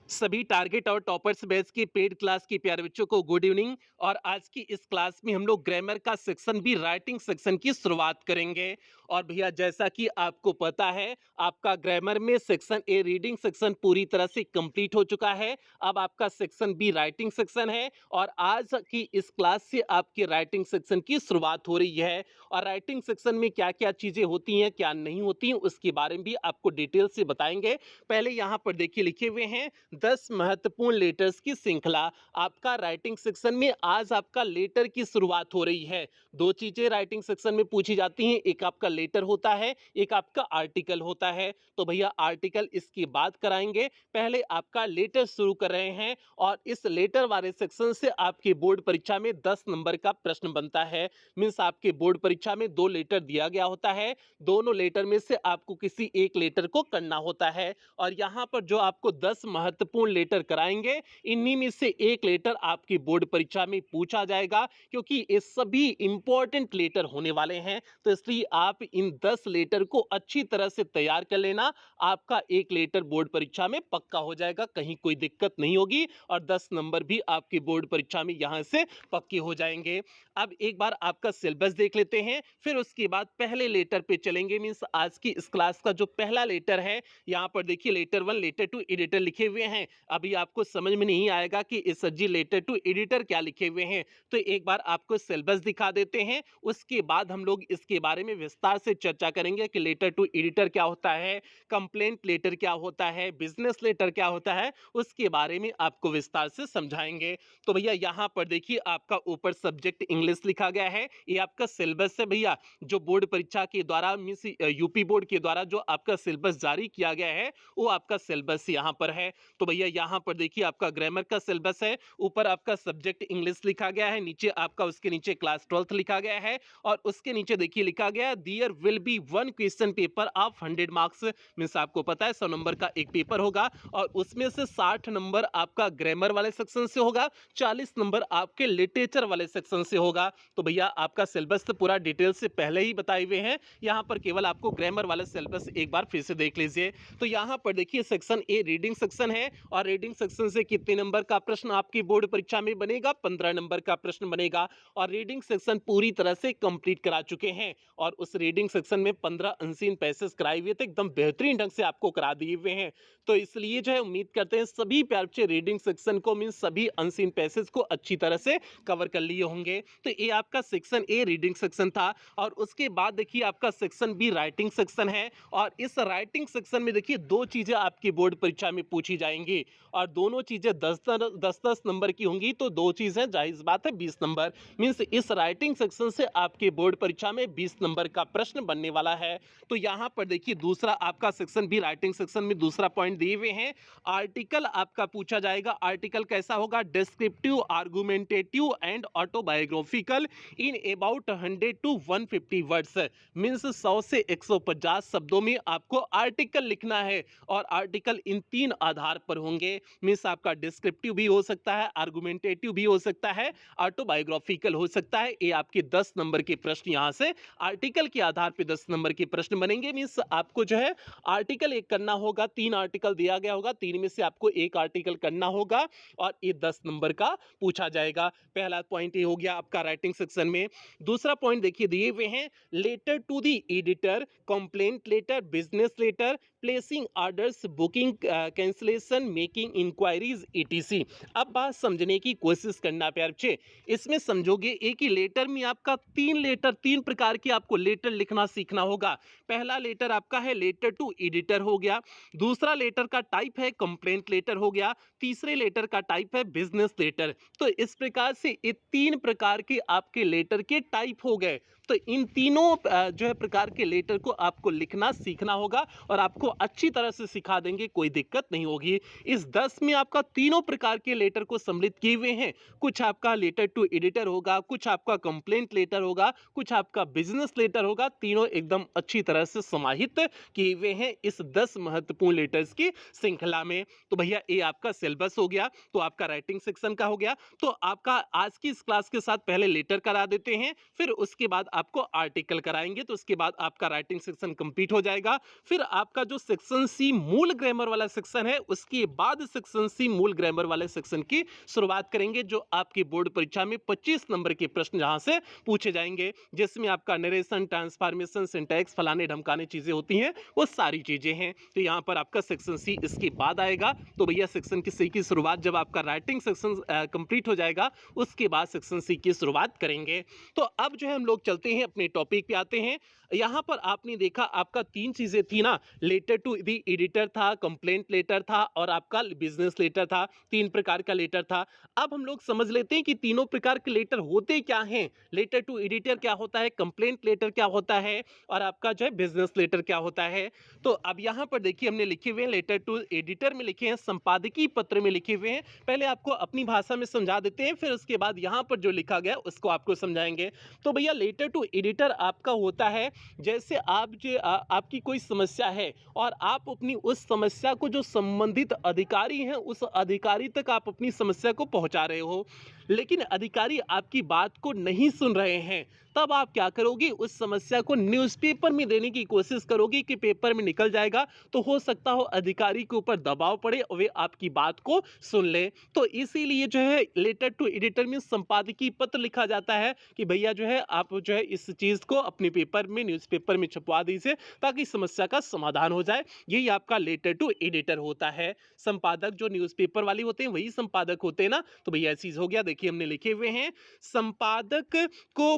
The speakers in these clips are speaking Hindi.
सभी टारगेट और टॉपर्स बैच की पेड क्लास की प्यारे बच्चों को गुड इवनिंग। और आज की इस क्लास में हम लोग ग्रामर का सेक्शन भी राइटिंग सेक्शन की शुरुआत करेंगे। और भैया जैसा कि आपको पता है, आपका ग्रामर में सेक्शन ए रीडिंग सेक्शन पूरी तरह से कंप्लीट हो चुका है। अब आपका सेक्शन बी राइटिंग सेक्शन है और आज की इस क्लास से आपके राइटिंग सेक्शन की शुरुआत हो रही है। और राइटिंग सेक्शन में क्या क्या चीजें होती हैं, क्या नहीं होती हैं, उसके बारे में भी आपको डिटेल से बताएंगे। पहले यहाँ पर देखिए लिखे हुए हैं 10 महत्वपूर्ण लेटर्स की श्रृंखला। आपका राइटिंग सेक्शन में आज आपका लेटर की शुरुआत हो रही है। दो चीजें राइटिंग सेक्शन में पूछी जाती हैं, एक आपका लेटर होता है, एक आपका आर्टिकल होता है। तो भैया आर्टिकल इसकी बात कराएंगे, पहले आपका लेटर शुरू कर रहे हैं। और इस लेटर वाले सेक्शन से आपके बोर्ड परीक्षा में 10 नंबर का प्रश्न बनता है। मीन्स आपके बोर्ड परीक्षा में 2 लेटर दिया गया होता है, दोनों लेटर में से आपको किसी एक लेटर को करना होता है। और यहां पर जो आपको 10 महत्वपूर्ण लेटर कराएंगे, इन्हीं में से एक लेटर आपकी बोर्ड परीक्षा में पूछा जाएगा, क्योंकि ये सभी इंपॉर्टेंट लेटर होने वाले हैं। तो इसलिए आप इन 10 लेटर को अच्छी तरह से तैयार कर लेना। आपका एक लेटर बोर्ड परीक्षा में पक्का हो जाएगा, कहीं कोई दिक्कत नहीं होगी और 10 नंबर भी आपकी बोर्ड परीक्षा में यहां से पक्के हो जाएंगे। अब एक बार आपका सिलेबस देख लेते हैं, फिर उसके बाद पहले लेटर पे चलेंगे। मींस आज की इस क्लास का जो पहला लेटर है, यहां पर देखिए लेटर 1 लेटर 2 एडिटर लिखे हुए हैं। अभी आपको समझ में नहीं आएगा कि इस सज्जी लेटर 2 एडिटर क्या लिखे हुए हैं, तो एक बार आपको सिलेबस दिखा देते हैं, उसके बाद हम लोग इसके बारे में विस्तार से चर्चा करेंगे कि लेटर 2 एडिटर क्या होता है, कंप्लेंट लेटर क्या होता है, बिजनेस लेटर क्या होता है, उसके बारे में आपको विस्तार से समझाएंगे। तो भैया यहां पर देखिए आपका ऊपर सब्जेक्ट इंग्लिश लिखा गया है, ये आपका सिलेबस है भैया, जो बोर्ड परीक्षा के द्वारा मींस यूपी बोर्ड के द्वारा जो आपका सिलेबस जारी किया गया है, वो आपका सिलेबस यहां पर है। तो भैया यहां पर देखिए आपका ग्रामर का सिलेबस है, ऊपर आपका सब्जेक्ट इंग्लिश लिखा गया है, नीचे आपका उसके नीचे क्लास 12th लिखा गया है, और उसके नीचे देखिए लिखा गया है there will be one question paper of 100 marks. Means आपको पता है 100 नंबर का एक पेपर होगा और उसमें से 60 नंबर आपका ग्रामर वाले सेक्शन से होगा, 40 नंबर आपके लिटरेचर वाले सेक्शन से होगा। तो भैया आपका सिलेबस तो पूरा डिटेल से पहले ही बताए हुए हैं, यहां पर केवल आपको ग्रामर वाला सिलेबस एक बार फिर से देख लीजिए। तो यहां पर देखिए सेक्शन ए रीडिंग सेक्शन है, और रीडिंग सेक्शन से कितने नंबर का प्रश्न आपकी बोर्ड परीक्षा में बनेगा, 15 नंबर का प्रश्न बनेगा। और रीडिंग सेक्शन पूरी तरह से कंप्लीट करा चुके हैं, और उस रीडिंग सेक्शन में 15 अनसीन पैसेज कराए हुए थे, एकदम बेहतरीन ढंग से आपको करा दिए हुए हैं। तो इसलिए जो है उम्मीद करते हैं सभी प्यारे बच्चे रीडिंग सेक्शन को मीन सभी अनसीन पैसेज को अच्छी तरह से कवर कर लिए होंगे। तो ये आपका सेक्शन ए रीडिंग सेक्शन था। और उसके बाद देखिए आपका सेक्शन बी राइटिंग सेक्शन है, और इस राइटिंग सेक्शन में देखिए दो चीजें आपकी बोर्ड परीक्षा में पूछी जाएंगी, और दोनों चीजें 10-10 नंबर की होंगी। तो दो चीजें जाहिर बात है 20 नंबर। मींस इस राइटिंग सेक्शन से आपके बोर्ड परीक्षा में 20 नंबर का प्रश्न बनने वाला है। तो यहां पर देखिए दूसरा आपका सेक्शन भी राइटिंग सेक्शन में दूसरा पॉइंट दिए हुए हैं, आर्टिकल आपका पूछा जाएगा। आर्टिकल कैसा होगा, descriptive, argumentative and autobiographical in about 100 to 150 words. Means 100 से 150 शब्दों में आपको आर्टिकल लिखना है, और आर्टिकल इन तीन आधार पर होंगे। मींस आपका डिस्क्रिप्टिव भी हो सकता है, आर्गुमेंटेटिव भी हो सकता है, ऑटोबायोग्राफिकल हो सकता है। ये आपके 10 नंबर के प्रश्न यहां से आर्टिकल के आधार पर 10 नंबर के प्रश्न बनेंगे। मींस आपको जो है आर्टिकल एक करना होगा, 3 आर्टिकल दिया गया होगा, 3 में से आपको एक आर्टिकल करना होगा, और ये 10 नंबर का पूछा जाएगा। पहला पॉइंट ये हो गया आपका राइटिंग सेक्शन में। दूसरा पॉइंट देखिए दिए हुए हैं, letter to the editor, complaint letter, business letter, placing orders, booking cancellation, making enquiries ETC. अब बात समझने की कोशिश करना प्यारे बच्चे, इसमें समझोगे एक ही लेटर में आपका तीन प्रकार के आपको लेटर लिखना सीखना होगा। पहला लेटर आपका है लेटर टू एडिटर हो गया, दूसरा लेटर का टाइप है कंप्लेंट लेटर हो गया, तीसरे लेटर का टाइप है बिजनेस लेटर। तो इस प्रकार से ये 3 प्रकार के आपके लेटर के टाइप हो गए। तो इन तीनों जो है प्रकार के लेटर को आपको लिखना सीखना होगा, और आपको अच्छी तरह से सिखा देंगे, कोई दिक्कत नहीं होगी। इस 10 में आपका तीनों प्रकार के लेटर को सम्मिलित किए हुए हैं। कुछ आपका लेटर टू एडिटर होगा, कुछ आपका कंप्लेंट लेटर होगा, कुछ आपका बिजनेस लेटर होगा। तीनों एकदम अच्छी तरह से समाहित किए हुए हैं इस 10 महत्वपूर्ण लेटर्स की श्रृंखला में। तो भैया ये आपका सिलेबस हो गया, तो आपका राइटिंग सेक्शन का हो गया। तो आपका आज की इस क्लास के साथ पहले लेटर करा देते हैं, फिर उसके बाद आपको आर्टिकल कराएंगे, तो उसके बाद आपका राइटिंग सेक्शन कंप्लीट हो जाएगा। फिर आपका जो सेक्शन सी मूल ग्रामर वाला सेक्शन है, उसके बाद सेक्शन सी मूल ग्रामर वाले सेक्शन की शुरुआत करेंगे, जो आपकी बोर्ड परीक्षा में 25 नंबर के प्रश्न जहां से पूछे जाएंगे, जिसमें आपका नरेशन, ट्रांसफॉर्मेशन, सिंटैक्स, फलाने ढमकाने चीजें होती हैं, वो सारी चीजें हैं। तो यहाँ पर आपका सेक्शन सी इसके बाद आएगा। तो भैया सेक्शन की सी की शुरुआत जब आपका राइटिंग सेक्शन कंप्लीट हो जाएगा, उसके बाद सेक्शन सी की शुरुआत करेंगे। तो अब जो है हम लोग चलते हैं अपने टॉपिक पे आते हैं। यहाँ पर आपने देखा आपका 3 चीजें थी ना, लेटर टू द एडिटर था, कंप्लेंट लेटर था और आपका बिजनेस लेटर था। 3 प्रकार का लेटर था। अब हम लोग समझ लेते हैं कि तीनों प्रकार के लेटर होते क्या हैं। लेटर टू एडिटर क्या होता है, कंप्लेंट लेटर क्या होता है और आपका जो है बिजनेस लेटर क्या होता है। तो अब यहाँ पर देखिए हमने लिखे हुए हैं, लेटर टू एडिटर में लिखे हैं, संपादकीय पत्र में लिखे हुए हैं। पहले आपको अपनी भाषा में समझा देते हैं, फिर उसके बाद यहाँ पर जो लिखा गया उसको आपको समझाएंगे। तो भैया लेटर टू एडिटर आपका होता है, जैसे आपकी कोई समस्या है और आप अपनी उस समस्या को जो संबंधित अधिकारी हैं उस अधिकारी तक आप अपनी समस्या को पहुंचा रहे हो, लेकिन अधिकारी आपकी बात को नहीं सुन रहे हैं, तब आप क्या करोगे, उस समस्या को न्यूज़पेपर में देने की कोशिश करोगे कि पेपर में निकल जाएगा, तो हो सकता हो अधिकारी के ऊपर दबाव पड़े और वे आपकी बात को सुन ले। तो इसीलिए जो है लेटर टू एडिटर में संपादकीय पत्र लिखा जाता है कि भैया जो है आप जो है इस चीज़ को अपने पेपर में, न्यूज़पेपर में छपवा दीजिए ताकि समस्या का समाधान हो जाए। यही आपका लेटर टू एडिटर होता है। संपादक जो न्यूज़पेपर वाले होते हैं वही संपादक होते हैं ना। तो भैया चीज़ हो गया, देखिए हमने लिखे हुए हैं, संपादक को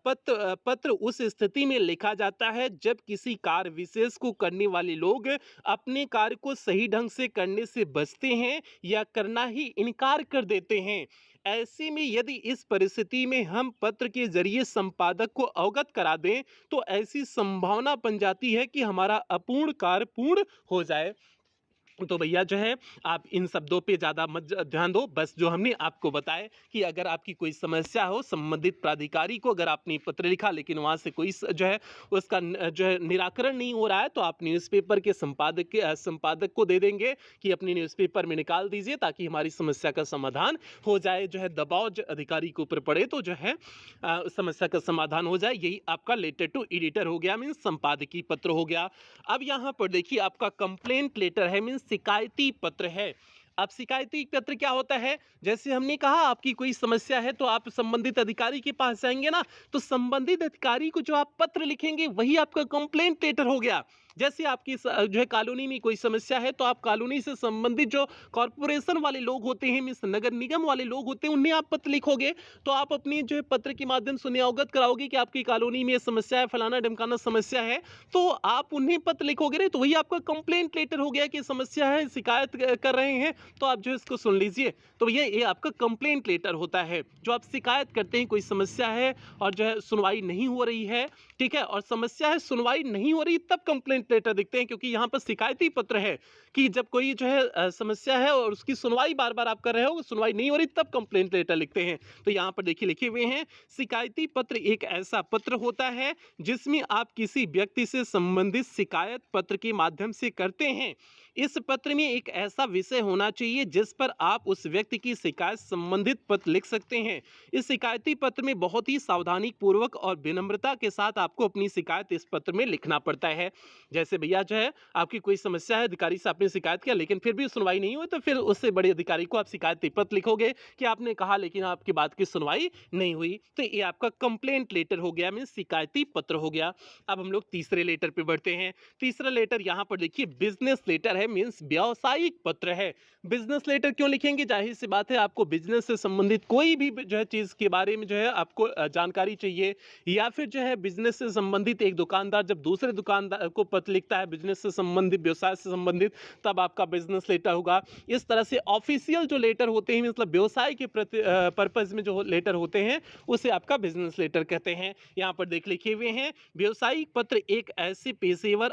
पत्र उस स्थिति में लिखा जाता है जब किसी कार्य विशेष को करने वाले लोग अपने कार्य को सही ढंग से करने से बचते हैं या करना ही इनकार कर देते हैं। ऐसे में यदि इस परिस्थिति में हम पत्र के जरिए संपादक को अवगत करा दें तो ऐसी संभावना बन जाती है कि हमारा अपूर्ण कार्य पूर्ण हो जाए। तो भैया जो है आप इन शब्दों पे ज़्यादा मत ध्यान दो, बस जो हमने आपको बताया कि अगर आपकी कोई समस्या हो, संबंधित प्राधिकारी को अगर आपने पत्र लिखा लेकिन वहाँ से कोई जो है उसका जो है निराकरण नहीं हो रहा है, तो आप न्यूज़पेपर के संपादक को दे देंगे कि अपने न्यूज़पेपर में निकाल दीजिए ताकि हमारी समस्या का समाधान हो जाए। जो है दबाव जो अधिकारी के ऊपर पड़े तो जो है समस्या का समाधान हो जाए। यही आपका लेटर टू एडिटर हो गया, मीन्स संपादकीय पत्र हो गया। अब यहाँ पर देखिए आपका कंप्लेंट लेटर है, मीन्स शिकायती पत्र है। अब शिकायती पत्र क्या होता है, जैसे हमने कहा आपकी कोई समस्या है तो आप संबंधित अधिकारी के पास जाएंगे ना, तो संबंधित अधिकारी को जो आप पत्र लिखेंगे वही आपका कंप्लेंट लेटर हो गया। जैसे आपकी जो है कॉलोनी में कोई समस्या है तो आप कॉलोनी से संबंधित जो कॉर्पोरेशन वाले लोग होते हैं, मीन्स नगर निगम वाले लोग होते हैं, उन्हें आप पत्र लिखोगे तो आप अपनी जो है पत्र के माध्यम से उन्हें अवगत कराओगे कि आपकी कॉलोनी में समस्या है, फलाना ढमकाना समस्या है, तो आप उन्हें पत्र लिखोगे नहीं, तो वही आपका कंप्लेंट लेटर हो गया कि समस्या है, शिकायत कर रहे हैं, तो आप जो है इसको सुन लीजिए। तो ये आपका कंप्लेंट लेटर होता है, जो आप शिकायत करते हैं, कोई समस्या है और जो है सुनवाई नहीं हो रही है, ठीक है, और समस्या है सुनवाई नहीं हो रही, तब कंप्लेंट लेटर दिखते हैं, क्योंकि यहाँ पर शिकायती पत्र है कि जब कोई जो है समस्या है और उसकी सुनवाई बार बार आप कर रहे हो, सुनवाई नहीं हो रही, तब कंप्लेंट लेटर लिखते हैं। तो यहाँ पर देखिए लिखे हुए हैं, शिकायती पत्र एक ऐसा पत्र होता है जिसमें आप किसी व्यक्ति से संबंधित शिकायत पत्र के माध्यम से करते हैं। इस पत्र में एक ऐसा विषय होना चाहिए जिस पर आप उस व्यक्ति की शिकायत संबंधित पत्र लिख सकते हैं। इस शिकायती पत्र में बहुत ही सावधानी पूर्वक और विनम्रता के साथ आपको अपनी शिकायत इस पत्र में लिखना पड़ता है। जैसे भैया जो है आपकी कोई समस्या है, अधिकारी से आपने शिकायत किया लेकिन फिर भी सुनवाई नहीं हुई, तो फिर उससे बड़े अधिकारी को आप शिकायती पत्र लिखोगे कि आपने कहा लेकिन आपकी बात की सुनवाई नहीं हुई। तो ये आपका कंप्लेंट लेटर हो गया, मीन्स शिकायती पत्र हो गया। अब हम लोग तीसरे लेटर पे बढ़ते हैं। तीसरा लेटर यहाँ पर देखिए बिजनेस लेटर है, मीन्स व्यावसायिक पत्र है। बिजनेस लेटर क्यों लिखेंगे, जाहिर सी बात है आपको बिजनेस से संबंधित कोई भी जो है चीज के बारे में जो है आपको जानकारी चाहिए, या फिर जो है बिजनेस से संबंधित एक दुकानदार जब दूसरे दुकानदार को पत्र लिखता है बिजनेस से संबंधित, व्यवसाय से संबंधित, तब आपका बिजनेस लेटर होगा। इस तरह से ऑफिशियल जो लेटर होते हैं, मतलब व्यवसाय के प्रति पर्पज में जो लेटर होते हैं उसे आपका बिजनेस लेटर कहते हैं। यहाँ पर देख लिखे हुए हैं, व्यवसायिक पत्र एक ऐसे पेशेवर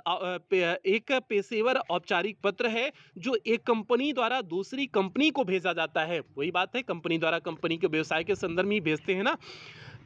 औपचारिक पत्र है जो एक कंपनी द्वारा दूसरी कंपनी को भेजा जाता है। वही बात है, कंपनी द्वारा कंपनी के व्यवसाय के संदर्भ में भेजते हैं ना।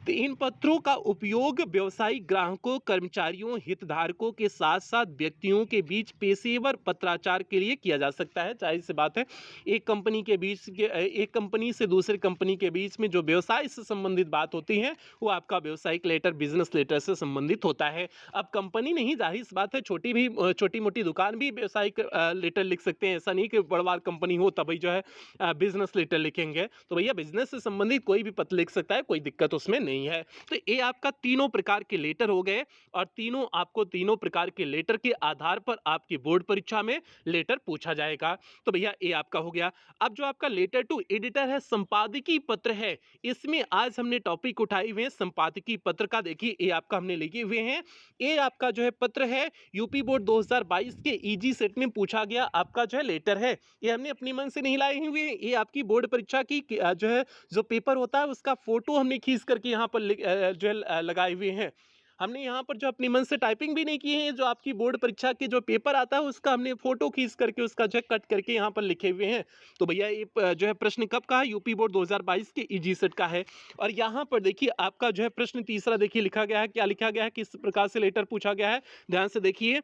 तो इन पत्रों का उपयोग व्यवसायिक ग्राहकों, कर्मचारियों, हितधारकों के साथ-साथ व्यक्तियों के बीच पेशेवर पत्राचार के लिए किया जा सकता है। ज़ाहिर-सी बात है, एक कंपनी से दूसरी कंपनी के बीच में जो व्यवसाय से संबंधित बात होती है, वो आपका व्यवसायिक लेटर, बिज़नेस लेटर से संबंधित होता है। अब कंपनी नहीं, ज़ाहिर-सी बात है, छोटी-मोटी दुकान भी व्यावसायिक लेटर लिख सकते हैं। ऐसा नहीं कि बड़ा कंपनी हो तभी जो है बिज़नेस लेटर लिखेंगे। तो भैया बिज़नेस से संबंधित कोई भी पत्र लिख सकता है, कोई दिक्कत उसमें नहीं है। तो ये आपका तीनों प्रकार के लेटर हो गए और तीनों प्रकार के लेटर के आधार पर आपकी बोर्ड परीक्षा में लेटर पूछा जाएगा। तो भैया ये आपका हो गया। अब जो आपका लेटर टू एडिटर है, संपादकीय पत्र है, इसमें आज हमने टॉपिक उठाए हुए हैं संपादकीय पत्र का। देखिए ये आपका हमने लिखे हुए हैं। ये आपका जो है पत्र है, यूपी बोर्ड 2022 के ईजी सेट में पूछा गया आपका जो है लेटर है। ये हमने अपने मन से नहीं लाए हुए, ये आपकी बोर्ड परीक्षा की जो है जो पेपर होता है उसका फोटो हमने खींच करके यहाँ पर जो है लगाए हुए हैं। हमने यहाँ पर जो अपने मन से टाइपिंग भी नहीं की है, जो आपकी बोर्ड परीक्षा के जो पेपर आता है उसका हमने फोटो खींच करके उसका जो है कट करके यहाँ पर लिखे हुए हैं। तो भैया ये जो है प्रश्न कब का है, यूपी बोर्ड 2022 के ईजी सेट का है। और यहाँ पर देखिए आपका जो है प्रश्न तीसरा देखिए लिखा गया है, क्या लिखा गया है, किस प्रकार से लेटर पूछा गया है, ध्यान से देखिए।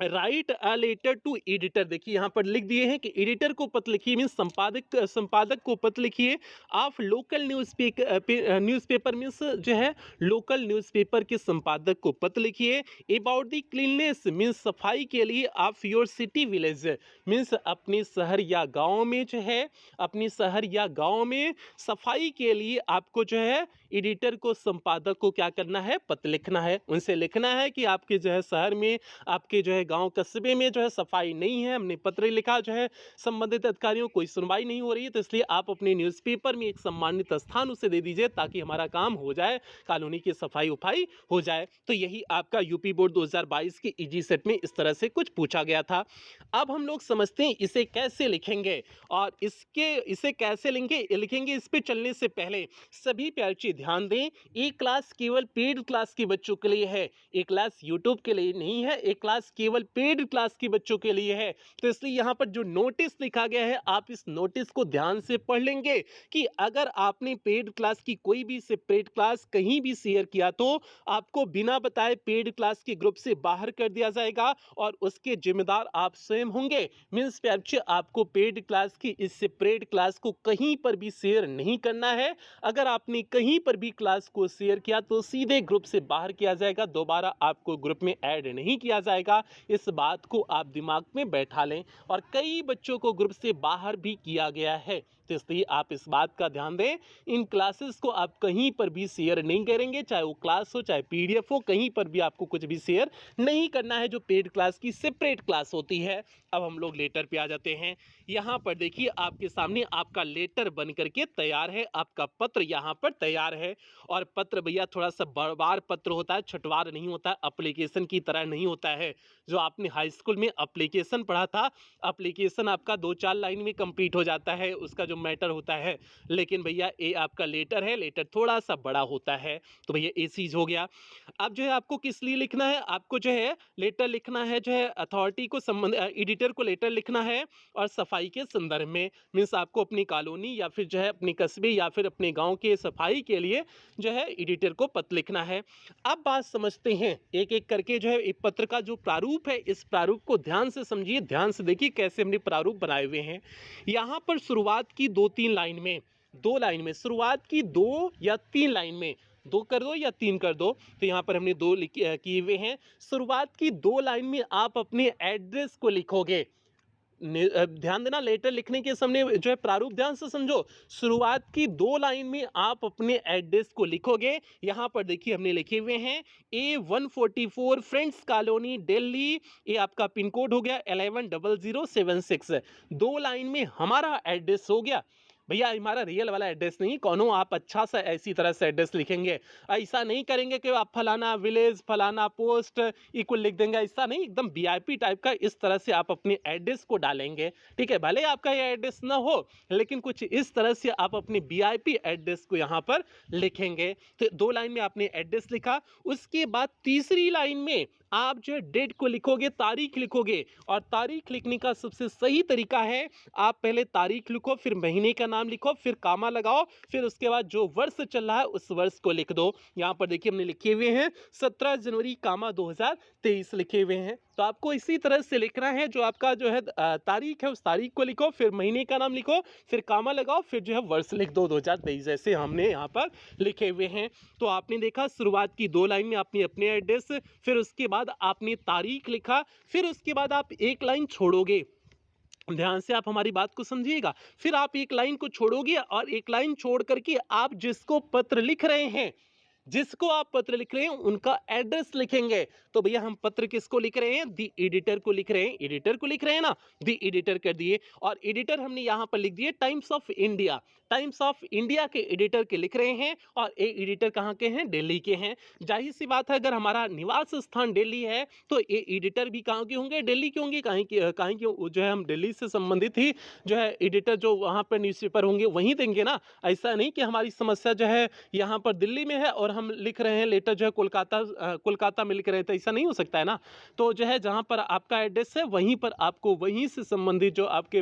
Write a letter to editor, देखिए यहाँ पर लिख दिए हैं कि एडिटर को पत्र लिखिए, मीन्स संपादक को पत्र लिखिए। आप लोकल न्यूज़पेपर मीन्स जो है लोकल न्यूज़पेपर के संपादक को पत्र लिखिए। अबाउट द क्लीननेस मीन्स सफाई के लिए आप योर सिटी विलेज मीन्स अपने शहर या गांव में जो है अपने शहर या गांव में सफाई के लिए आपको जो है एडिटर को, संपादक को क्या करना है, पत्र लिखना है। उनसे लिखना है कि आपके जो है शहर में, आपके जो है गांव कस्बे में जो है सफाई नहीं है, हमने पत्र लिखा जो है संबंधित अधिकारियों, कोई सुनवाई नहीं हो रही है, तो इसलिए आप अपने न्यूज़पेपर में एक सम्मानित स्थान उसे दे दीजिए ताकि हमारा काम हो जाए, कॉलोनी की सफाई उफाई हो जाए। तो यही आपका यूपी बोर्ड 2022 के ईजी सेट में इस तरह से कुछ पूछा गया था। अब हम लोग समझते हैं इसे कैसे लिखेंगे, और इसे कैसे लिखेंगे इस पे चलने से पहले सभी प्यारे ध्यान दें, ये क्लास केवल पेड क्लास के बच्चों के लिए है, ये क्लास यूट्यूब के लिए नहीं है, ये क्लास केवल पेड क्लास के बच्चों के लिए है। तो इसलिए यहाँ पर जो नोटिस लिखा गया है, आप इस नोटिस को ध्यान से पढ़ लेंगे कि अगर आपने पेड क्लास की कोई भी सेपरेट क्लास कहीं भी शेयर किया तो आपको बिना बताए पेड क्लास के ग्रुप से बाहर कर दिया जाएगा और उसके जिम्मेदार आप स्वयं होंगे। मीन्स बच्चे आपको पेड क्लास की इस सेपरेट क्लास को कहीं पर भी शेयर नहीं करना है। अगर आपने कहीं पर भी क्लास को शेयर किया तो सीधे ग्रुप से बाहर किया जाएगा, दोबारा आपको ग्रुप में ऐड नहीं किया जाएगा। इस बात को आप दिमाग में बैठा लें, और कई बच्चों को ग्रुप से बाहर भी किया गया है, तो इसलिए आप इस बात का ध्यान दें। इन क्लासेस को आप कहीं पर भी शेयर नहीं करेंगे, चाहे वो क्लास हो चाहे पीडीएफ हो, कहीं पर भी आपको कुछ भी शेयर नहीं करना है जो पेड क्लास की सेपरेट क्लास होती है। अब हम लोग लेटर पे आ जाते हैं। यहाँ पर देखिए आपके सामने आपका लेटर बन करके तैयार है, आपका पत्र यहाँ पर तैयार है। और पत्र भैया थोड़ा सा बड़वार पत्र होता है, छटवार नहीं होता है, एप्लीकेशन की तरह नहीं होता है। जो आपने हाई स्कूल में एप्लीकेशन पढ़ा था, एप्लीकेशन आपका 2-4 लाइन में कंप्लीट हो जाता है, उसका जो मैटर होता है। लेकिन भैया ये आपका लेटर है, लेटर थोड़ा सा बड़ा होता है। तो भैया ये चीज़ हो गया। अब जो है आपको किस लिए लिखना है, आपको जो है लेटर लिखना है जो है अथॉरिटी को, एडिटर को लेटर लिखना है और सफाई के संदर्भ में। मीन्स आपको अपनी कॉलोनी या फिर जो है अपने कस्बे या फिर अपने गांव के सफाई के लिए जो है एडिटर को पत्र लिखना है। अब बात समझते हैं एक एक करके, जो है एक पत्र का जो प्रारूप है, इस प्रारूप को ध्यान से समझिए, ध्यान से देखिए कैसे हमने प्रारूप बनाए हुए हैं। यहाँ पर शुरुआत की 2-3 लाइन में, 2 लाइन में, शुरुआत की 2 या 3 लाइन में, 2 कर दो या 3 कर दो, तो यहाँ पर हमने 2 किए हुए हैं। शुरुआत की 2 लाइन में आप अपने एड्रेस को लिखोगे। ध्यान देना, लेटर लिखने के समय जो है प्रारूप ध्यान से समझो। शुरुआत की 2 लाइन में आप अपने एड्रेस को लिखोगे। यहाँ पर देखिए हमने लिखे हुए हैं A144 फ्रेंड्स कॉलोनी दिल्ली, ये आपका पिन कोड हो गया 110076। 2 लाइन में हमारा एड्रेस हो गया। भैया हमारा रियल वाला एड्रेस नहीं, कौनो आप अच्छा सा ऐसी तरह से एड्रेस लिखेंगे। ऐसा नहीं करेंगे कि आप फलाना विलेज, फलाना पोस्ट इक्वल लिख देंगे, ऐसा नहीं, एकदम वीआईपी टाइप का इस तरह से आप अपने एड्रेस को डालेंगे। ठीक है, भले आपका ये एड्रेस ना हो, लेकिन कुछ इस तरह से आप अपने वीआईपी एड्रेस को यहाँ पर लिखेंगे। तो 2 लाइन में आपने एड्रेस लिखा। उसके बाद तीसरी लाइन में आप जो है डेट को लिखोगे, तारीख लिखोगे, और तारीख लिखने का सबसे सही तरीका है, आप पहले तारीख लिखो, फिर महीने का नाम लिखो, फिर कामा लगाओ, फिर उसके बाद जो वर्ष चल रहा है उस वर्ष को लिख दो। यहाँ पर देखिए हमने लिखे हुए हैं 17 जनवरी कामा 2023 लिखे हुए हैं। तो आपको इसी तरह से लिखना है, जो आपका जो है तारीख है उस तारीख को लिखो, फिर महीने का नाम लिखो, फिर कामा लगाओ, फिर जो है वर्ष लिख दो 2023, जैसे हमने यहाँ पर लिखे हुए हैं। तो आपने देखा शुरुआत की 2 लाइन में आपने अपने एड्रेस, फिर उसके बाद आपने तारीख लिखा, फिर उसके बाद आप एक लाइन छोड़ोगे। ध्यान से आप हमारी बात को समझिएगा। फिर आप एक लाइन को छोड़ोगे और एक लाइन छोड़ करके आप जिसको पत्र लिख रहे हैं, जिसको आप पत्र लिख रहे हैं उनका एड्रेस लिखेंगे। तो भैया हम पत्र किसको लिख रहे हैं? दी एडिटर को लिख रहे हैं। एडिटर को लिख रहे हैं ना, दी एडिटर कर दिए, और एडिटर हमने यहां पर लिख दिए times of India. Times of India के एडिटर के लिख रहे हैं, और ये एडिटर कहां के हैं? दिल्ली के हैं। जाहिर सी बात है, अगर हमारा निवास स्थान दिल्ली है तो ये एडिटर भी कहां के होंगे? दिल्ली के होंगे। कहीं जो है हम दिल्ली से संबंधित ही जो है एडिटर जो वहां पर न्यूज़पेपर होंगे वहीं देंगे ना। ऐसा नहीं कि हमारी समस्या जो है यहाँ पर दिल्ली में है और हम लिख रहे हैं लेटर जो है कोलकाता में लिख रहे हैं, तो ऐसा नहीं हो सकता है ना। तो जो है जहाँ पर आपका एड्रेस है वहीं पर आपको वहीं से संबंधित जो आपके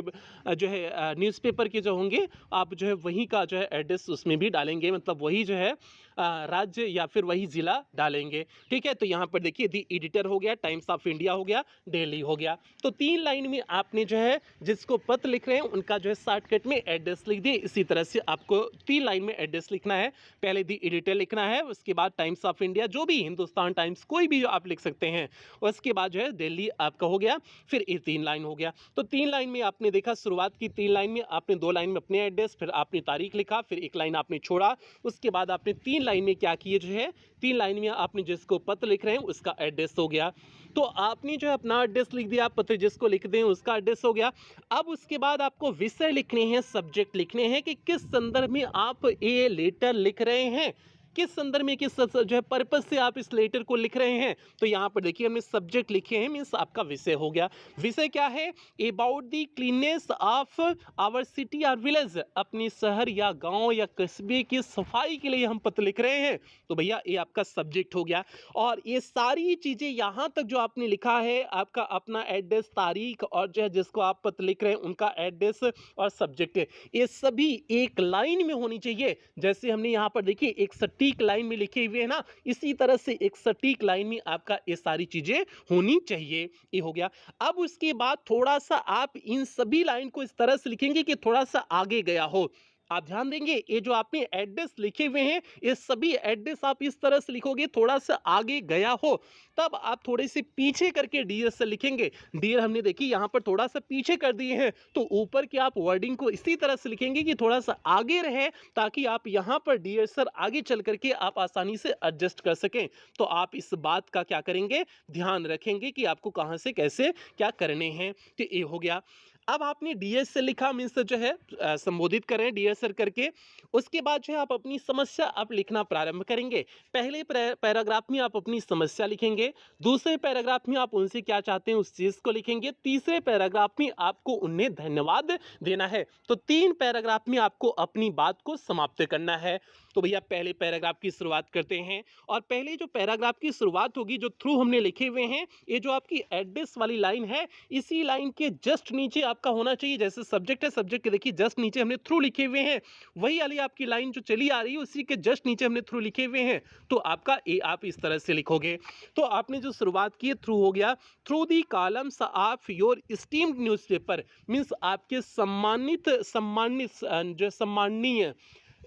जो है न्यूज़पेपर के जो होंगे, आप जो है वहीं का जो है एड्रेस उसमें भी डालेंगे, मतलब वही जो है राज्य या फिर वही ज़िला डालेंगे। ठीक है, तो यहाँ पर देखिए दी एडिटर हो गया, टाइम्स ऑफ इंडिया हो गया, दिल्ली हो गया। तो 3 लाइन में आपने जो है जिसको पत्र लिख रहे हैं उनका जो है शॉर्टकट में एड्रेस लिख दिए। इसी तरह से आपको 3 लाइन में एड्रेस लिखना है। पहले दी एडिटर लिखना है, उसके बाद टाइम्स ऑफ इंडिया, जो भी हिंदुस्तान टाइम्स कोई भी आप लिख सकते हैं, उसके बाद जो है दिल्ली आपका हो गया, फिर ये 3 लाइन हो गया। तो 3 लाइन में आपने देखा, शुरुआत की 3 लाइन में आपने 2 लाइन में अपने एड्रेस, फिर आपने तारीख लिखा, फिर 1 लाइन आपने छोड़ा, उसके बाद आपने 3 लाइन में क्या किए जो है 3 लाइन में आपने जिसको पत्र लिख रहे हैं उसका एड्रेस हो गया। तो आपने जो है अपना एड्रेस लिख दिया, पत्र जिसको लिख दें उसका एड्रेस हो गया। अब उसके बाद आपको विषय लिखने हैं, सब्जेक्ट लिखने हैं कि किस संदर्भ में आप ये लेटर लिख रहे हैं, किस संदर्भ में, किस जो है पर्पज से आप इस लेटर को लिख रहे हैं। तो यहाँ पर देखिए हमने सब्जेक्ट लिखे हैं, मीन्स आपका विषय हो गया। विषय क्या है? About the cleanness of our city और विलेज, अपनी शहर या गांव या कस्बे की सफाई के लिए हम पत्र लिख रहे हैं। तो भैया ये आपका सब्जेक्ट हो गया। और ये सारी चीज़ें यहाँ तक जो आपने लिखा है, आपका अपना एड्रेस, तारीख, और जो है जिसको आप पत्र लिख रहे हैं उनका एड्रेस और सब्जेक्ट है, ये सभी एक लाइन में होनी चाहिए। जैसे हमने यहाँ पर देखिए एक सटीक लाइन में लिखे हुए हैं ना, इसी तरह से एक सटीक लाइन में आपका ये सारी चीजें होनी चाहिए। ये हो गया। अब उसके बाद थोड़ा सा आप इन सभी लाइन को इस तरह से लिखेंगे कि थोड़ा सा आगे गया हो। आप ध्यान देंगे, ये जो आपने एड्रेस लिखे हुए हैं ये सभी एड्रेस आप इस तरह से लिखोगे थोड़ा सा आगे गया हो, तब आप थोड़े से पीछे करके डियर से लिखेंगे। डियर हमने देखी यहाँ पर थोड़ा सा पीछे कर दिए हैं, तो ऊपर की आप वर्डिंग को इसी तरह से लिखेंगे कि थोड़ा सा आगे रहे, ताकि आप यहाँ पर डियर सर आगे चल करके आप आसानी से एडजस्ट कर सकें। तो आप इस बात का क्या करेंगे? ध्यान रखेंगे कि आपको कहाँ से कैसे क्या करने हैं। तो ये हो गया। अब आपने डियर से लिखा, मीन्स जो है संबोधित करें डियर सर करके। उसके बाद जो है आप अपनी समस्या आप लिखना प्रारंभ करेंगे। पहले पैराग्राफ में आप अपनी समस्या लिखेंगे, दूसरे पैराग्राफ में आप उनसे क्या चाहते हैं उस चीज़ को लिखेंगे, तीसरे पैराग्राफ में आपको उन्हें धन्यवाद देना है। तो 3 पैराग्राफ में आपको अपनी बात को समाप्त करना है। तो भैया पहले पैराग्राफ की शुरुआत करते हैं, और पहले जो पैराग्राफ की शुरुआत होगी, जो थ्रू हमने लिखे हुए हैं, ये जो आपकी एड्रेस वाली लाइन है, इसी लाइन के जस्ट नीचे आपका होना चाहिए। जैसे सब्जेक्ट है, सब्जेक्ट के देखिए जस्ट नीचे हमने थ्रू लिखे हुए हैं, वही वाली आपकी लाइन जो चली आ रही है उसी के जस्ट नीचे हमने थ्रू लिखे हुए हैं। तो आपका ए आप इस तरह से लिखोगे। तो आपने जो शुरुआत की थ्रू हो गया, through the columns of your steamed newspaper, means आपके सम्मानीय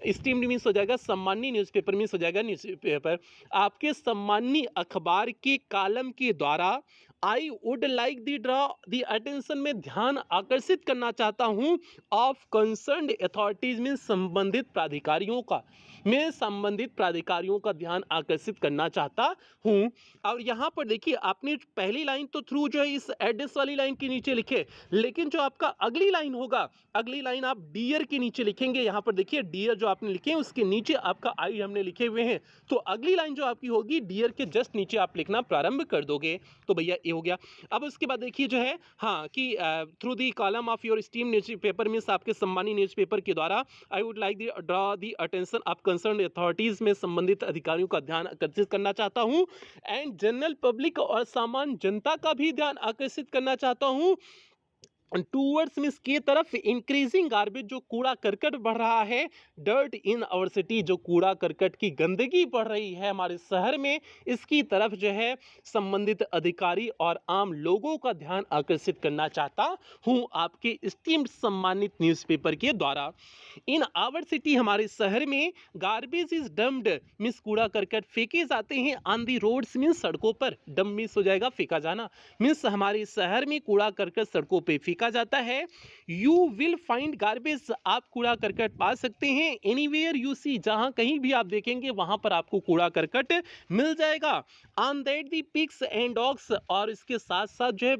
स्टीम्ड मीन्स हो जाएगा सम्मानीय, न्यूज़पेपर मीन्स हो जाएगा न्यूज़पेपर, आपके सम्मानीय अखबार के कॉलम के द्वारा आई would like the draw the attention में ध्यान आकर्षित करना चाहता हूँ ऑफ कंसर्न्ड अथॉरिटीज में संबंधित प्राधिकारियों का, मैं संबंधित प्राधिकारियों का ध्यान आकर्षित करना चाहता हूँ। और यहाँ पर देखिए आपने पहली लाइन तो थ्रू जो है इस एड्रेस वाली लाइन के नीचे लिखे, लेकिन जो आपका अगली लाइन होगा, अगली लाइन आप डियर के नीचे लिखेंगे। यहाँ पर देखिए डियर जो आपने लिखे हैं उसके नीचे आपका आई हमने लिखे हुए हैं, तो अगली लाइन जो आपकी होगी डियर के जस्ट नीचे आप लिखना प्रारंभ कर दोगे। तो भैया ये हो गया। अब उसके बाद देखिए जो है हाँ कि through the column of your esteem newspaper means आपके सम्मानित न्यूज़पेपर के द्वारा आई would like the draw the attention of concern authorities में संबंधित अधिकारियों का ध्यान आकर्षित करना चाहता हूं एंड जनरल पब्लिक और सामान्य जनता का भी ध्यान आकर्षित करना चाहता हूं टूवर्ड्स मीन्स की तरफ इंक्रीजिंग गार्बेज, जो कूड़ा करकट बढ़ रहा है, डर्ट इन आवर सिटी, जो कूड़ा करकट की गंदगी बढ़ रही है हमारे शहर में, इसकी तरफ जो है संबंधित अधिकारी और आम लोगों का ध्यान आकर्षित करना चाहता हूं आपके स्टीम्ड सम्मानित न्यूज़पेपर के द्वारा। इन आवर सिटी, हमारे शहर में, गार्बेज इज डम्प्ड मीन्स कूड़ा करकट फेंके जाते हैं ऑन दी रोड्स मीन्स सड़कों पर, डम्प मीन्स हो जाएगा फेंका जाना, मीन्स हमारे शहर में कूड़ा करकट सड़कों पे फेंका जाता है। यू विल फाइंड गार्बेज, आप कूड़ा करकट पा सकते हैं एनीवेयर यू सी, जहां कहीं भी आप देखेंगे वहां पर आपको कूड़ा करकट मिल जाएगा। On that the pigs and dogs, और इसके साथ साथ जो है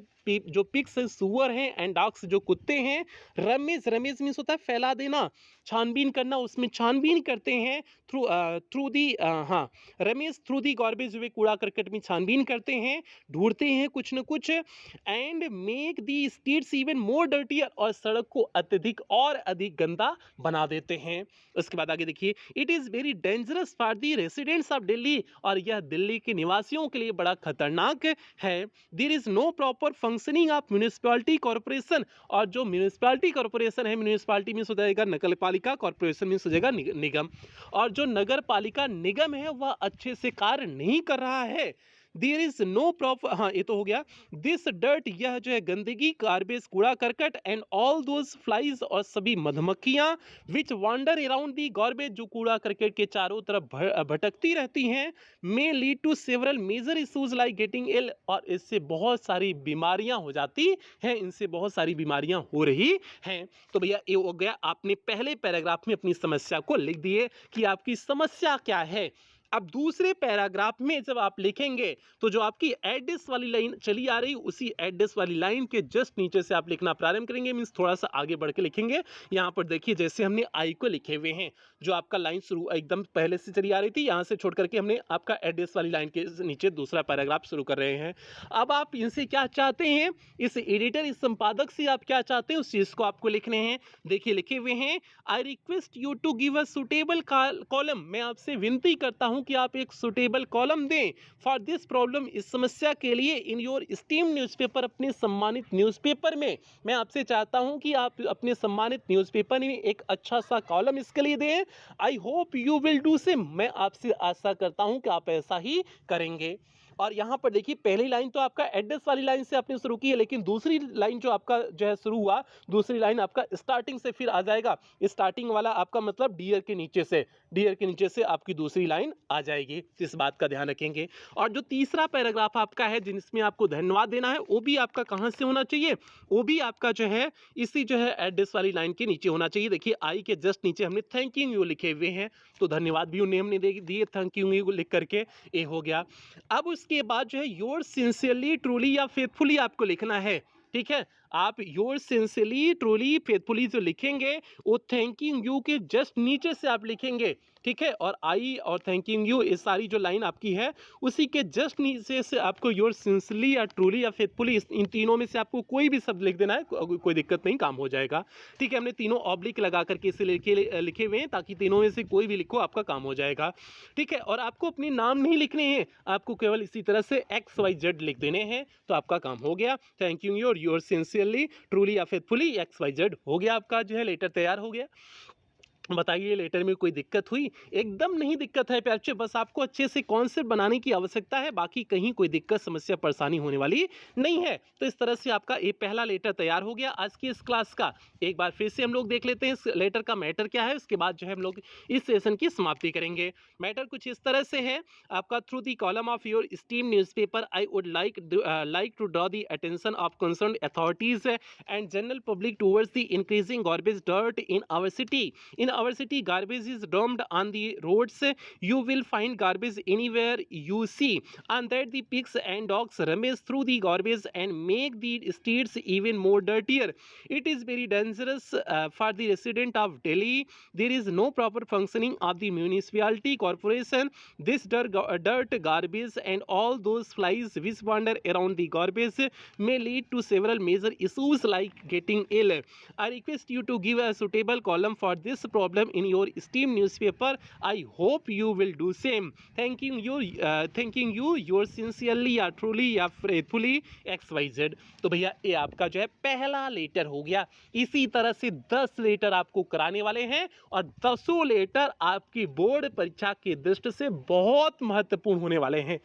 जो पिग्स है, सुअर हैं, एंड डॉग्स जो कुत्ते हैं, रमेज, रमेज मीन्स होता है फैला देना, छानबीन करना, उसमें छानबीन करते हैं थ्रू दी, हाँ, रमेज थ्रू दी गार्बेज, वे कूड़ा करकट में छानबीन करते हैं, ढूंढते हैं कुछ न कुछ, and make the streets even more dirtier, और सड़क को अत्यधिक और अधिक गंदा बना देते हैं। उसके बाद आगे देखिए, it is very dangerous for the residents of Delhi, और यह दिल्ली के निवासियों के लिए बड़ा खतरनाक है। There is no proper functioning of municipality corporation, और जो म्यूनिसिपैलिटी कॉर्पोरेशन है, म्यूनिसिपैलिटी मीन्स हो जाएगा नगर पालिका, कॉर्पोरेशन मीन्स हो जाएगा निगम, और जो नगर पालिका निगम है वह अच्छे से कार्य नहीं कर रहा है। देयर इज नो प्रॉपर, हाँ ये तो हो गया, दिस डर्ट, यह जो है गंदगी, गार्बेज कूड़ा करकट, एंड ऑल दोज फ्लाइज, और सभी मधुमक्खियां, which wander around the garbage, जो कूड़ा करकट के चारों तरफ भटकती रहती हैं, may lead to several major issues like getting ill, और इससे बहुत सारी बीमारियां हो जाती हैं, इनसे बहुत सारी बीमारियां हो रही हैं। तो भैया ये हो गया, आपने पहले पैराग्राफ में अपनी समस्या को लिख दिए कि आपकी समस्या क्या है। अब दूसरे पैराग्राफ में जब आप लिखेंगे तो जो आपकी एड्रेस वाली लाइन चली आ रही, उसी एड्रेस वाली लाइन के जस्ट नीचे से आप लिखना प्रारंभ करेंगे, मीन्स थोड़ा सा आगे बढ़ के लिखेंगे। यहाँ पर देखिए जैसे हमने आई को लिखे हुए हैं, जो आपका लाइन शुरू एकदम पहले से चली आ रही थी, यहाँ से छोड़ करके हमने आपका एड्रेस वाली लाइन के नीचे दूसरा पैराग्राफ शुरू कर रहे हैं। अब आप इनसे क्या चाहते हैं, इस एडिटर, इस संपादक से आप क्या चाहते हैं, उस चीज़ को आपको लिखने हैं। देखिए लिखे हुए हैं, I request you to give a suitable column, मैं आपसे विनती करता हूं कि आप एक सुटेबल कॉलम दें फॉर दिस प्रॉब्लम, इस समस्या के लिए, इन योर स्टीम न्यूज़पेपर, अपने सम्मानित न्यूज़पेपर में। मैं आपसे चाहता हूं कि आप अपने सम्मानित न्यूज़पेपर में एक अच्छा सा कॉलम इसके लिए दें। I hope you will do same, मैं आपसे आशा करता हूं कि आप ऐसा ही करेंगे। और यहाँ पर देखिए पहली लाइन तो आपका एड्रेस वाली लाइन से आपने शुरू की है, लेकिन दूसरी लाइन जो आपका जो है शुरू हुआ, दूसरी लाइन आपका स्टार्टिंग से फिर आ जाएगा। स्टार्टिंग वाला आपका मतलब डियर के नीचे से, डियर के नीचे से आपकी दूसरी लाइन आ जाएगी, इस बात का ध्यान रखेंगे। और जो तीसरा पैराग्राफ आपका है जिसमें आपको धन्यवाद देना है, वो भी आपका कहाँ से होना चाहिए, वो भी आपका जो है इसी जो है एड्रेस वाली लाइन के नीचे होना चाहिए। देखिए आई के जस्ट नीचे हमने थैंक यू लिखे हुए हैं, तो धन्यवाद भी उन्हें हमने दे दिए थैंक यू लिख करके, ये हो गया। अब उसके बाद जो है योर सिंसियरली ट्रूली या फेथफुली आपको लिखना है, ठीक है। आप योर सिंसियरली ट्रूली फेथफुली जो लिखेंगे वो थैंकिंग यू के जस्ट नीचे से आप लिखेंगे, ठीक है। और आई और थैंकिंग यू, ये सारी जो लाइन आपकी है उसी के जस्ट नीचे से आपको योर सिंसियरली या ट्रूली या फेथफुली, इन तीनों में से आपको कोई भी शब्द लिख देना है, कोई दिक्कत नहीं, काम हो जाएगा, ठीक है। हमने तीनों ऑब्लिक लगा करके इसे लिखे हुए हैं ताकि तीनों में से कोई भी लिखो आपका काम हो जाएगा, ठीक है। और आपको अपने नाम नहीं लिखने हैं, आपको केवल इसी तरह से XYZ लिख देने हैं, तो आपका काम हो गया। थैंक यू और योर सिंसियरली ट्रूली या फेथफुली XYZ हो गया, आपका जो है लेटर तैयार हो गया। बताइए लेटर में कोई दिक्कत हुई? एकदम नहीं दिक्कत है प्यारे, बस आपको अच्छे से कॉन्सेप्ट बनाने की आवश्यकता है, बाकी कहीं कोई दिक्कत समस्या परेशानी होने वाली नहीं है। तो इस तरह से आपका ये पहला लेटर तैयार हो गया आज की इस क्लास का। एक बार फिर से हम लोग देख लेते हैं इस लेटर का मैटर क्या है, उसके बाद जो है हम लोग इस सेशन की समाप्ति करेंगे। मैटर कुछ इस तरह से है आपका, through the column of your esteem newspaper I would like to draw the attention of concern authorities and general public towards the increasing garbage dirt in our city. In our city, garbage is dumped on the roads. You will find garbage anywhere you see, and that the pigs and dogs rummage through the garbage and make the streets even more dirtier. It is very dangerous for the resident of Delhi. There is no proper functioning of the municipality corporation. This dirt, garbage, and all those flies which wander around the garbage may lead to several major issues like getting ill. I request you to give a suitable column for this problem problem in your esteem newspaper. I hope you will do same. Thanking you your sincerely या ट्रूली या फेथफुली XYZ। तो भैया ये आपका जो है पहला लेटर हो गया। इसी तरह से 10 लेटर आपको कराने वाले हैं और 10 लेटर आपकी बोर्ड परीक्षा की दृष्टि से बहुत महत्वपूर्ण होने वाले हैं।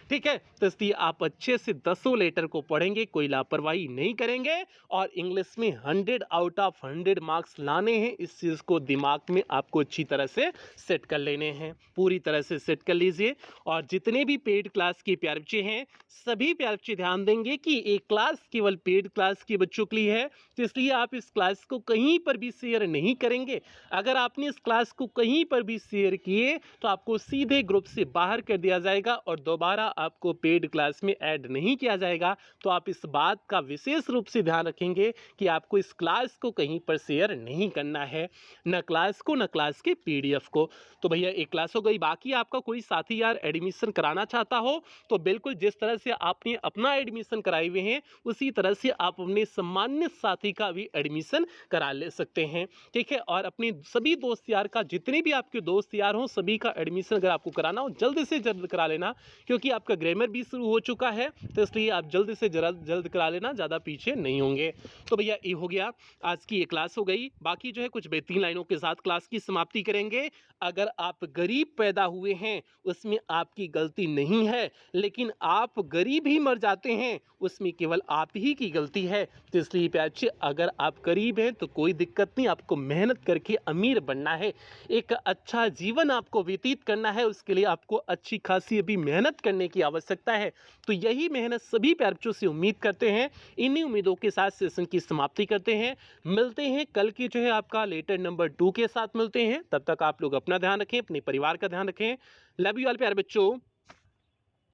ठीक है, तो इसलिए आप अच्छे से 10 लेटर को पढ़ेंगे, कोई लापरवाही नहीं करेंगे और इंग्लिश में 100 आउट ऑफ 100 मार्क्स लाने हैं। इस चीज़ को दिमाग में आपको अच्छी तरह से सेट कर लेने हैं, पूरी तरह से सेट कर लीजिए। और जितने भी पेड क्लास के प्यारे बच्चे हैं, सभी प्यारे बच्चे ध्यान देंगे कि एक क्लास केवल पेड क्लास के बच्चों के लिए है, तो इसलिए आप इस क्लास को कहीं पर भी शेयर नहीं करेंगे। अगर आपने इस क्लास को कहीं पर भी शेयर किए तो आपको सीधे ग्रुप से बाहर कर दिया जाएगा और दोबारा आपको पेड क्लास में ऐड नहीं किया जाएगा। तो आप इस बात का विशेष रूप से ध्यान रखेंगे कि आपको इस क्लास को कहीं पर शेयर नहीं करना है, न क्लास को न क्लास के PDF को। तो भैया एक क्लास हो गई। बाकी आपका कोई साथी यार एडमिशन कराना चाहता हो तो बिल्कुल जिस तरह से आपने अपना एडमिशन कराए हुए हैं उसी तरह से आप अपने सम्मानित साथी का भी एडमिशन करा ले सकते हैं। ठीक है, और अपने सभी दोस्त यार का, जितने भी आपके दोस्त यार हों, सभी का एडमिशन अगर आपको कराना हो जल्द से जल्द करा लेना, क्योंकि आपका ग्रामर भी शुरू हो चुका है। तो इसलिए आप जल्द से जल्द करा लेना, ज़्यादा पीछे नहीं होंगे। तो भैया ये हो गया, आज की ये क्लास हो गई। बाकी जो है कुछ बेहतरीन लाइनों के साथ क्लास की समाप्ति करेंगे। अगर आप गरीब पैदा हुए हैं उसमें आपकी गलती नहीं है, लेकिन आप गरीब ही मर जाते हैं उसमें केवल आप ही की गलती है। तो इसलिए प्यारे बच्चे, अगर आप गरीब हैं तो कोई दिक्कत नहीं, आपको मेहनत करके अमीर बनना है, एक अच्छा जीवन आपको व्यतीत करना है, उसके लिए आपको अच्छी खासी अभी मेहनत करने की आवश्यकता है। तो यही मेहनत सभी प्यारे बच्चों से उम्मीद करते हैं। इन्हीं उम्मीदों के साथ सेशन की समाप्ति करते हैं। मिलते हैं कल की जो है आपका लेटर नंबर 2 के साथ मिलते हैं। तब तक आप लोग अपना ध्यान रखें, अपने परिवार का ध्यान रखें। लव यू ऑल प्यारे बच्चों।